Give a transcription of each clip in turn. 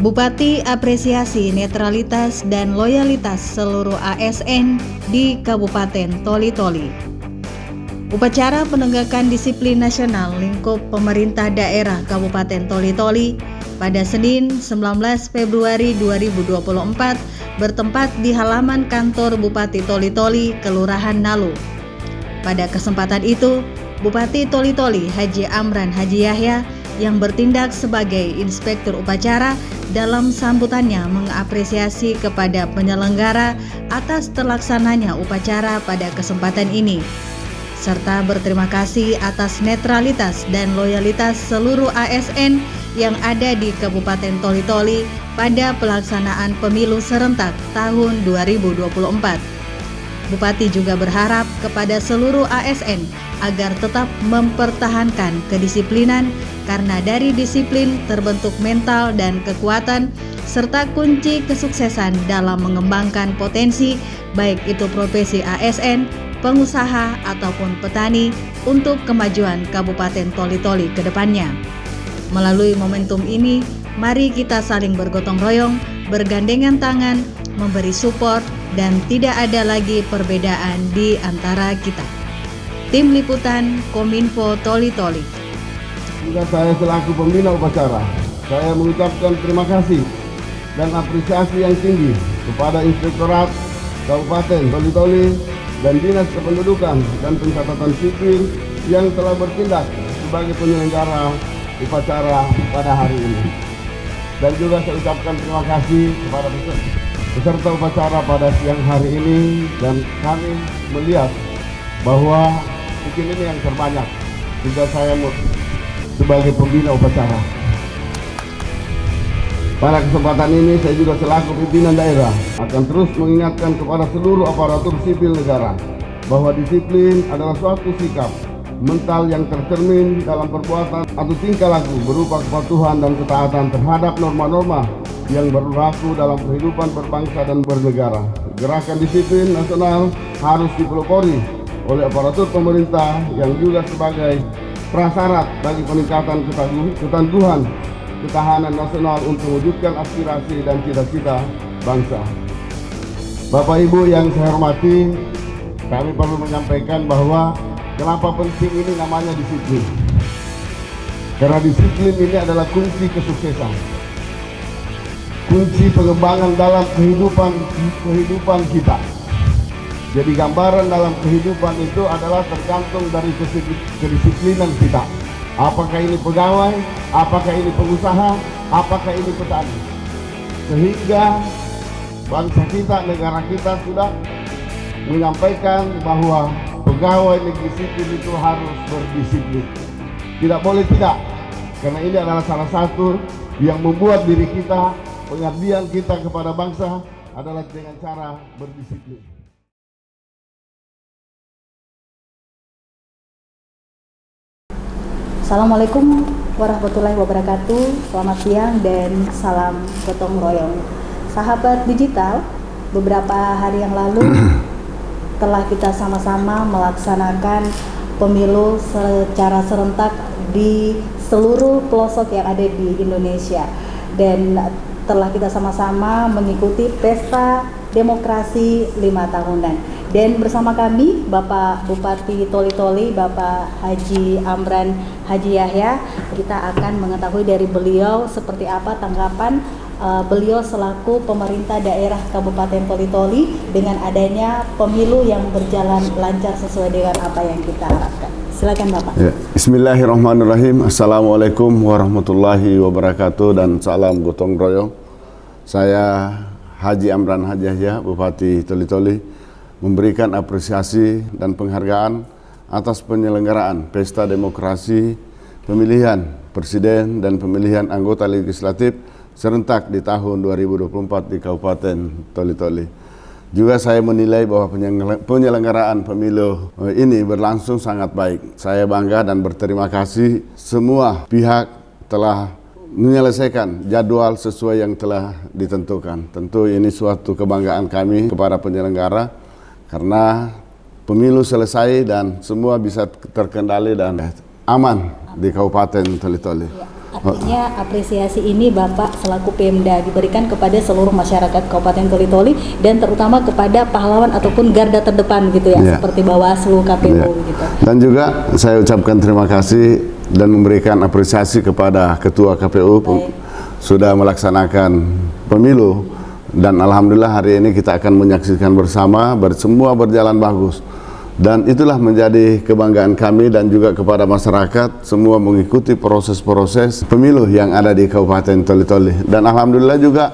Bupati apresiasi netralitas dan loyalitas seluruh ASN di Kabupaten Toli-Toli. Upacara penegakan disiplin nasional lingkup pemerintah daerah Kabupaten Toli-Toli pada Senin 19 Februari 2024 bertempat di halaman kantor Bupati Toli-Toli, Kelurahan Nalu. Pada kesempatan itu, Bupati Toli-Toli Haji Amran Haji Yahya yang bertindak sebagai inspektur upacara dalam sambutannya mengapresiasi kepada penyelenggara atas terlaksananya upacara pada kesempatan ini, serta berterima kasih atas netralitas dan loyalitas seluruh ASN yang ada di Kabupaten Toli-Toli pada pelaksanaan pemilu serentak tahun 2024. Bupati juga berharap kepada seluruh ASN agar tetap mempertahankan kedisiplinan karena dari disiplin terbentuk mental dan kekuatan serta kunci kesuksesan dalam mengembangkan potensi baik itu profesi ASN, pengusaha ataupun petani untuk kemajuan Kabupaten Toli-Toli ke depannya. Melalui momentum ini, mari kita saling bergotong royong, bergandengan tangan, memberi support dan tidak ada lagi perbedaan di antara kita. Tim Liputan Kominfo Toli-Toli. Juga saya selaku pembina upacara, saya mengucapkan terima kasih dan apresiasi yang tinggi kepada Inspektorat Kabupaten Toli-Toli dan Dinas Kependudukan dan Pencatatan Sipil yang telah bertindak sebagai penyelenggara upacara pada hari ini. Dan juga saya ucapkan terima kasih kepada peserta upacara pada siang hari ini, dan kami melihat bahwa mungkin ini yang terbanyak. Juga saya sebagai pembina upacara. Pada kesempatan ini saya juga selaku pimpinan daerah akan terus mengingatkan kepada seluruh aparatur sipil negara bahwa disiplin adalah suatu sikap mental yang tercermin dalam perbuatan atau tingkah laku berupa kepatuhan dan ketaatan terhadap norma-norma yang berlaku dalam kehidupan berbangsa dan bernegara. Gerakan disiplin nasional harus dipelopori oleh aparatur pemerintah yang juga sebagai prasyarat bagi peningkatan ketangguhan ketahanan nasional untuk mewujudkan aspirasi dan cita-cita bangsa. Bapak Ibu yang saya hormati, kami perlu menyampaikan bahwa kenapa penting ini namanya disiplin. Karena disiplin ini adalah kunci kesuksesan, kunci pengembangan dalam kehidupan kita. Jadi gambaran dalam kehidupan itu adalah tergantung dari kedisiplinan kita. Apakah ini pegawai, apakah ini pengusaha, apakah ini petani. Sehingga bangsa kita, negara kita sudah menyampaikan bahwa pegawai negeri sipil itu harus berdisiplin. Tidak boleh tidak, karena ini adalah salah satu yang membuat diri kita, pengabdian kita kepada bangsa adalah dengan cara berdisiplin. Assalamualaikum warahmatullahi wabarakatuh. Selamat siang dan salam gotong royong. Sahabat digital, beberapa hari yang lalu telah kita sama-sama melaksanakan pemilu secara serentak di seluruh pelosok yang ada di Indonesia, dan telah kita sama-sama mengikuti pesta demokrasi 5 tahunan. Dan bersama kami Bapak Bupati Toli-Toli, Bapak Haji Amran Haji Yahya, kita akan mengetahui dari beliau seperti apa tanggapan beliau selaku pemerintah daerah Kabupaten Toli-Toli dengan adanya pemilu yang berjalan lancar sesuai dengan apa yang kita harapkan. Silakan Bapak. Ya. Bismillahirrahmanirrahim. Assalamualaikum warahmatullahi wabarakatuh dan salam gotong royong. Saya Haji Amran Haji Yahya, Bupati Toli-Toli, memberikan apresiasi dan penghargaan atas penyelenggaraan pesta demokrasi pemilihan presiden dan pemilihan anggota legislatif serentak di tahun 2024 di Kabupaten Toli-Toli. Juga saya menilai bahwa penyelenggaraan pemilu ini berlangsung sangat baik. Saya bangga dan berterima kasih semua pihak telah menyelesaikan jadwal sesuai yang telah ditentukan. Tentu ini suatu kebanggaan kami kepada penyelenggara karena pemilu selesai dan semua bisa terkendali dan aman di Kabupaten Toli-Toli. Artinya apresiasi ini Bapak selaku Pemda diberikan kepada seluruh masyarakat Kabupaten Toli-Toli dan terutama kepada pahlawan ataupun garda terdepan gitu ya, seperti Bawaslu, KPU gitu. Dan juga saya ucapkan terima kasih dan memberikan apresiasi kepada Ketua KPU sudah melaksanakan pemilu dan alhamdulillah hari ini kita akan menyaksikan bersama semua berjalan bagus. Dan itulah menjadi kebanggaan kami dan juga kepada masyarakat semua mengikuti proses-proses pemilu yang ada di Kabupaten Toli-Toli. Dan alhamdulillah juga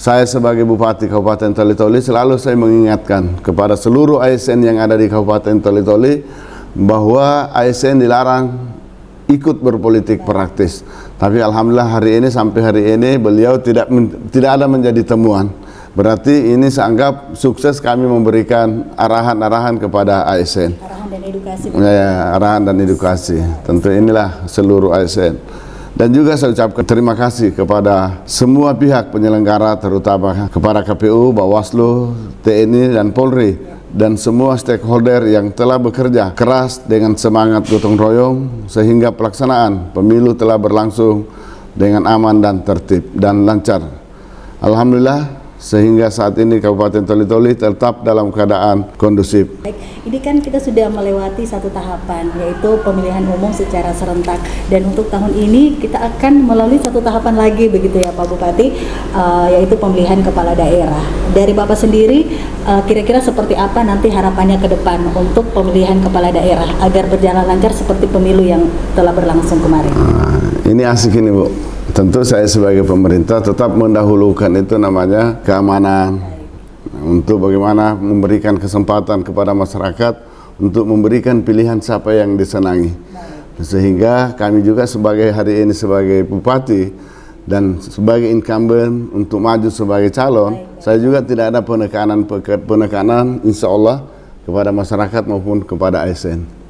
saya sebagai Bupati Kabupaten Toli-Toli selalu saya mengingatkan kepada seluruh ASN yang ada di Kabupaten Toli-Toli bahwa ASN dilarang ikut berpolitik praktis. Tapi alhamdulillah hari ini sampai hari ini beliau tidak ada menjadi temuan. Berarti ini seanggap sukses kami memberikan arahan-arahan kepada ASN. Arahan dan edukasi. Ya, arahan dan edukasi. Tentu inilah seluruh ASN. Dan juga saya ucapkan terima kasih kepada semua pihak penyelenggara, terutama kepada KPU, Bawaslu, TNI, dan Polri, dan semua stakeholder yang telah bekerja keras dengan semangat gotong royong sehingga pelaksanaan pemilu telah berlangsung dengan aman dan tertib dan lancar. Alhamdulillah, sehingga saat ini Kabupaten Toli-Toli tetap dalam keadaan kondusif. Baik, ini kan kita sudah melewati satu tahapan, yaitu pemilihan umum secara serentak, dan untuk tahun ini kita akan melalui satu tahapan lagi begitu ya Pak Bupati, yaitu pemilihan kepala daerah. Dari Bapak sendiri, kira-kira seperti apa nanti harapannya ke depan untuk pemilihan kepala daerah agar berjalan lancar seperti pemilu yang telah berlangsung kemarin? Ini asik ini Bu. Tentu saya sebagai pemerintah tetap mendahulukan itu namanya keamanan, untuk bagaimana memberikan kesempatan kepada masyarakat untuk memberikan pilihan siapa yang disenangi. Sehingga kami juga sebagai hari ini sebagai Bupati dan sebagai incumbent untuk maju sebagai calon, saya juga tidak ada penekanan insya Allah kepada masyarakat maupun kepada ASN.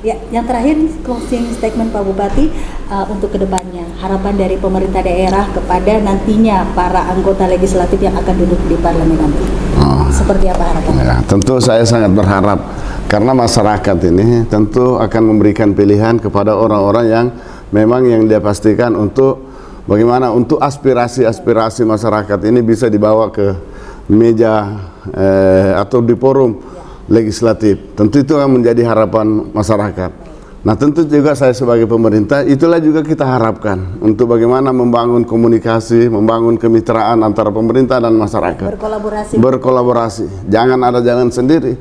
Ya, yang terakhir closing statement Pak Bupati untuk kedepannya, harapan dari pemerintah daerah kepada nantinya para anggota legislatif yang akan duduk di parlemen nanti. Seperti apa harapannya? Ya, tentu saya sangat berharap karena masyarakat ini tentu akan memberikan pilihan kepada orang-orang yang memang yang dia pastikan untuk bagaimana untuk aspirasi-aspirasi masyarakat ini bisa dibawa ke meja atau di forum legislatif. Tentu itu akan menjadi harapan masyarakat. Nah, tentu juga saya sebagai pemerintah itulah juga kita harapkan untuk bagaimana membangun komunikasi, membangun kemitraan antara pemerintah dan masyarakat. Berkolaborasi. Jangan ada jalan sendiri.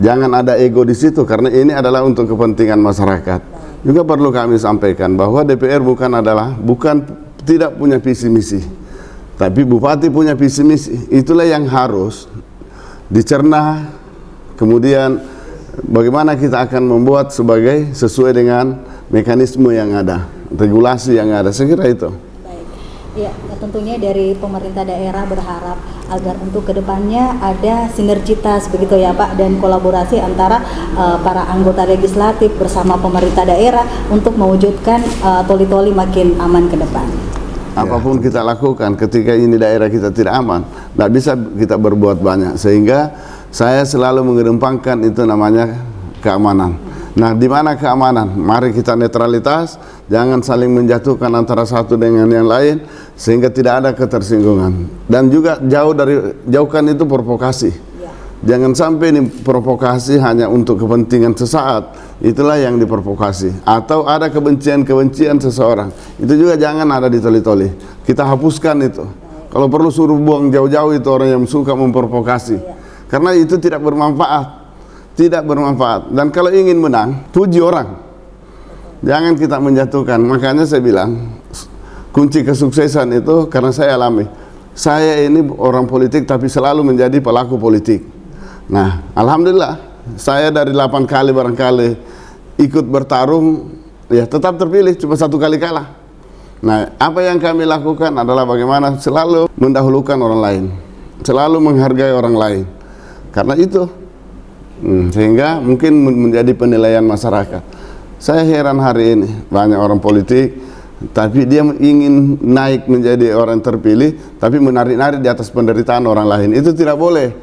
Jangan ada ego di situ karena ini adalah untuk kepentingan masyarakat. Juga perlu kami sampaikan bahwa DPR bukan tidak punya visi misi. Tapi Bupati punya visi misi. Itulah yang harus dicerna. Kemudian bagaimana kita akan membuat sesuai dengan mekanisme yang ada, regulasi yang ada, saya kira itu. Baik, ya tentunya dari pemerintah daerah berharap agar untuk kedepannya ada sinergitas begitu ya Pak, dan kolaborasi antara para anggota legislatif bersama pemerintah daerah untuk mewujudkan Toli-Toli makin aman ke depan. Apapun kita lakukan ketika ini daerah kita tidak aman, tidak bisa kita berbuat banyak, sehingga saya selalu mengedepankan itu namanya keamanan. Nah, di mana keamanan? Mari kita netralitas, jangan saling menjatuhkan antara satu dengan yang lain sehingga tidak ada ketersinggungan. Dan juga jauhkan itu provokasi. Jangan sampai ini provokasi hanya untuk kepentingan sesaat. Itulah yang diprovokasi. Atau ada kebencian seseorang. Itu juga jangan ada di Toli-Toli. Kita hapuskan itu. Kalau perlu suruh buang jauh-jauh itu orang yang suka memprovokasi. Karena itu tidak bermanfaat. Dan kalau ingin menang, puji orang. Jangan kita menjatuhkan. Makanya saya bilang, kunci kesuksesan itu karena saya alami. Saya ini orang politik tapi selalu menjadi pelaku politik. Nah, alhamdulillah, saya dari 8 kali barangkali ikut bertarung, ya tetap terpilih, cuma 1 kali kalah. Nah, apa yang kami lakukan adalah bagaimana selalu mendahulukan orang lain. selalu menghargai orang lain. Karena itu sehingga mungkin menjadi penilaian masyarakat. Saya heran hari ini banyak orang politik, tapi dia ingin naik menjadi orang terpilih, tapi menarik-narik di atas penderitaan orang lain. Itu tidak boleh.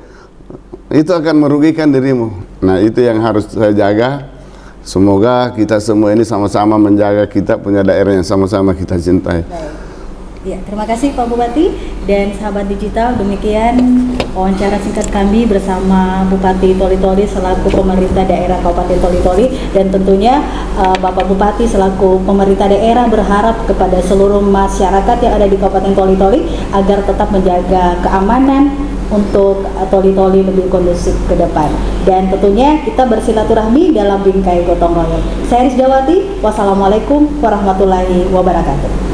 Itu akan merugikan dirimu. Nah, itu yang harus saya jaga. Semoga kita semua ini sama-sama menjaga kita punya daerah yang sama-sama kita cintai. Baik. Ya, terima kasih Pak Bupati dan sahabat digital. Demikian wawancara singkat kami bersama Bupati Toli-Toli selaku pemerintah daerah Kabupaten Toli-Toli, dan tentunya Bapak Bupati selaku pemerintah daerah berharap kepada seluruh masyarakat yang ada di Kabupaten Toli-Toli agar tetap menjaga keamanan untuk Toli-Toli lebih kondusif ke depan. Dan tentunya kita bersilaturahmi dalam bingkai gotong royong. Saya Rizky Dawati, wassalamualaikum warahmatullahi wabarakatuh.